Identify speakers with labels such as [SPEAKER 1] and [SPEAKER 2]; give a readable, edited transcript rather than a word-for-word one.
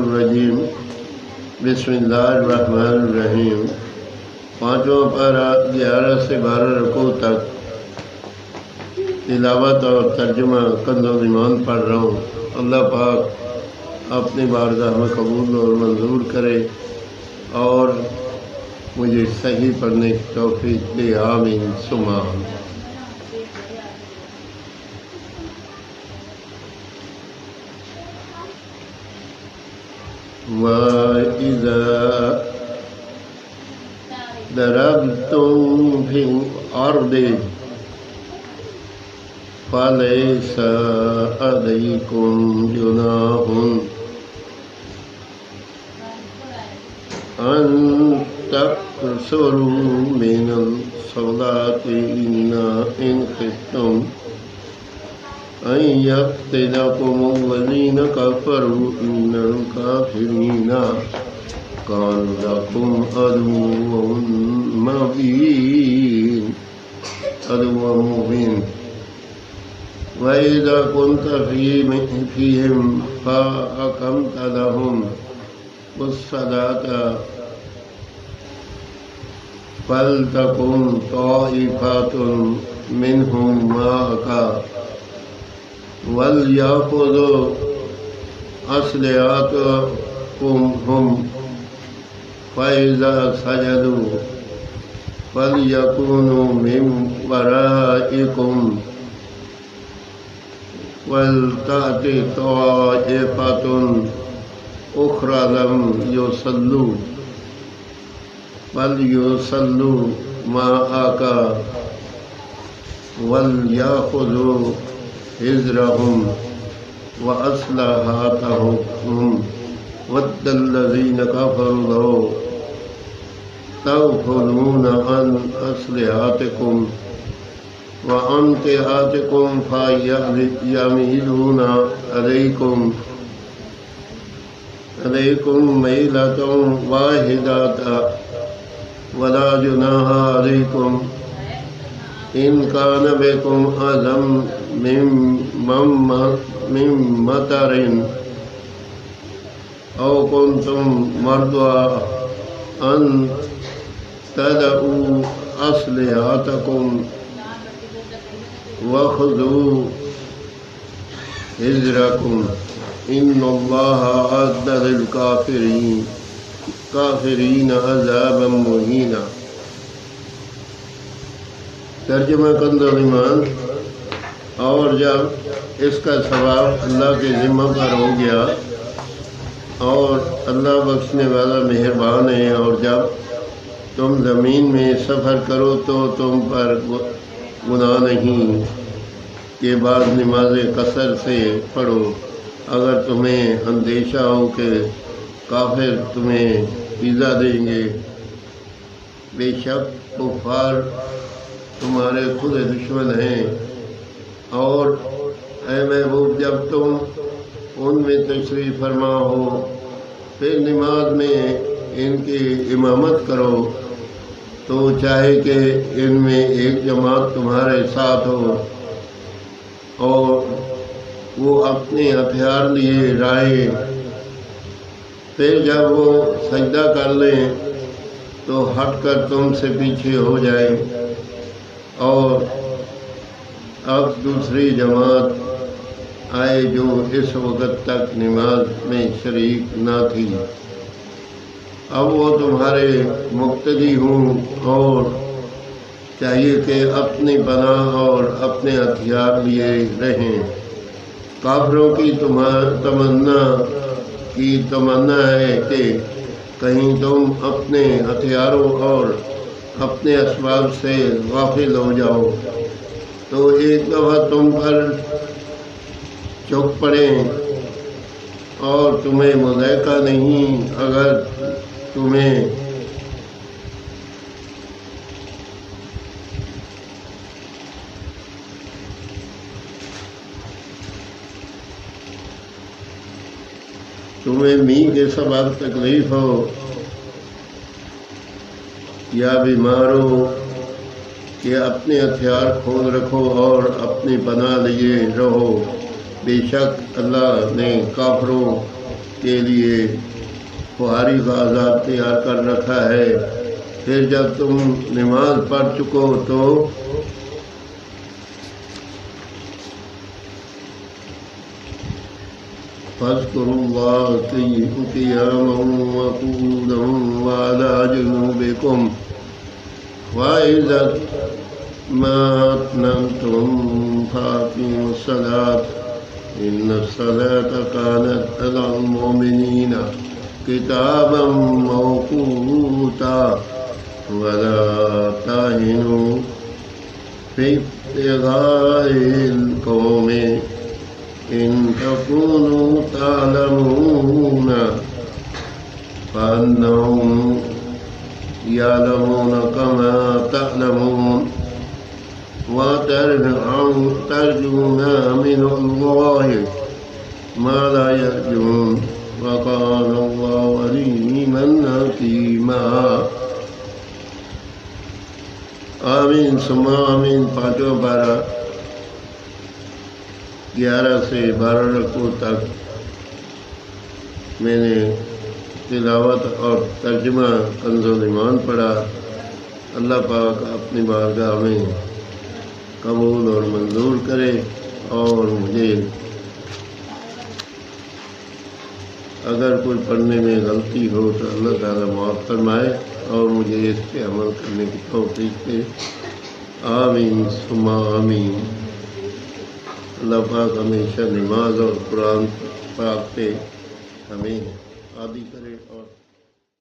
[SPEAKER 1] الرجیم بسم اللہ الرحمن الرحیم۔ پانچواں پارہ 11 سے 12 رکوع تک تلاوت اور ترجمہ کنز ایمان پڑھ رہا ہوں۔ اللہ پاک اپنی بارگاہ میں قبول اور منظور کرے اور مجھے صحیح پڑھنے کی توفیق دے، آمین ثم آمین۔ وَإِذَا ضَرَبْتُمْ فِي الْأَرْضِ فَلَيْسَ عَلَيْكُمْ جُنَاحٌ أَن تَقْصُرُوا مِنَ الصَّلَاةِ إِنْ خِفْتُمْ أَن يَفْتِنَكُمُ الَّذِينَ كَفَرُوا إِنَّ الْكَافِرِينَ كَانُوا لَكُمْ عَدُوًّا مُّبِينًا وَإِذَا كُنتَ فِيهِمْ فَأَقَمْتَ لَهُمُ الصَّلَاةَ فَلْتَكُنْ طَائِفَةٌ مِّنْهُمْ مَعَكَ وَلْيَأْخُذُوا أَسْلِحَتَهُمْ فَإِذَا سَجَدُوا فَلْيَكُونُوا مِنْ وَرَائِكُمْ وَلْتَأْتِ طَائِفَةٌ أُخْرَى لَمْ يُصَلُّوا فَلْيُصَلُّوا مَعَكَ وَلْيَأْخُذُوا حِذْرَهُمْ وَأَسْلِحَتَهُمْ وَدَّ الَّذِينَ كَفَرُوا لَوْ تَغْفُلُونَ عَنْ أَسْلِحَتِكُمْ وَأَمْتِعَتِكُمْ فَيَمِيلُونَ عَلَيْكُمْ مَيْلَةً وَاحِدَةً وَلَا جُنَاحَ عَلَيْكُمْ إِنْ كَانَ بِكُمْ أَذًى من مطر أو كنتم مرضى أن تضعوا أسلحتكم وخذوا حذركم إن الله أعد للكافرين عذابا مهينا۔ ترجمہ کنز ایمان۔ اور جب اس کا ثواب اللہ کے ذمہ پر ہو گیا اور اللہ بخشنے والا مہربان ہے، اور جب تم زمین میں سفر کرو تو تم پر گناہ نہیں کہ بعض نماز قصر سے پڑھو، اگر تمہیں اندیشہ ہو کہ کافر تمہیں ایذا دیں گے۔ بے شک کفار تمہارے خود دشمن ہیں، اور اے محبوب جب تم ان میں تشریف فرما ہو پھر نماز میں ان کی امامت کرو، تو چاہے کہ ان میں ایک جماعت تمہارے ساتھ ہو اور وہ اپنے ہتھیار لیے رہے، پھر جب وہ سجدہ کر لیں تو ہٹ کر تم سے پیچھے ہو جائیں، اور اب دوسری جماعت آئے جو اس وقت تک نماز میں شریک نہ تھی، اب وہ تمہارے مقتدی ہوں، اور چاہیے کہ اپنی پناہ اور اپنے ہتھیار لیے رہیں۔ کافروں کی تمنا ہے کہ کہیں تم اپنے ہتھیاروں اور اپنے اسباب سے غافل ہو جاؤ تو ایک دفعہ تم پر چوک پڑیں، اور تمہیں مضائقہ نہیں اگر تمہیں مینہ کے سبب تکلیف ہو یا بیمار ہو کہ اپنے ہتھیار کھول رکھو اور اپنی پناہ لیے رہو۔ بے شک اللہ نے کافروں کے لیے فواری کا عذاب تیار کر رکھا ہے۔ پھر جب تم نماز پڑھ چکو تو فاذکروا اللہ قیاما وقعودا وعلی جنوبکم وإذا ما أطمأنتم فأقيموا الصلاة إن الصلاة كانت على المؤمنين كتابا موقوتا ولا تهنوا في ابتغاء القوم إن تكونوا تعلمون فأنهم يعلمون كما تعلمون وترجون من الله ما لا يرجون وكان الله عليما حكيما۔ آمین ثم آمین۔ پانچوں پارہ 11 سے 12 رکوع تک میں نے تلاوت اور ترجمہ کنز الایمان پڑھا۔ اللہ پاک اپنی بارگاہ میں قبول اور منظور کرے اور مجھے اگر کوئی پڑھنے میں غلطی ہو تو اللہ تعالیٰ معاف فرمائے اور مجھے اس پہ عمل کرنے کی توفیق دے۔ آمین ثم آمین۔ اللہ پاک ہمیشہ نماز اور قرآن پاک پہ ہمیں عادی کرے اور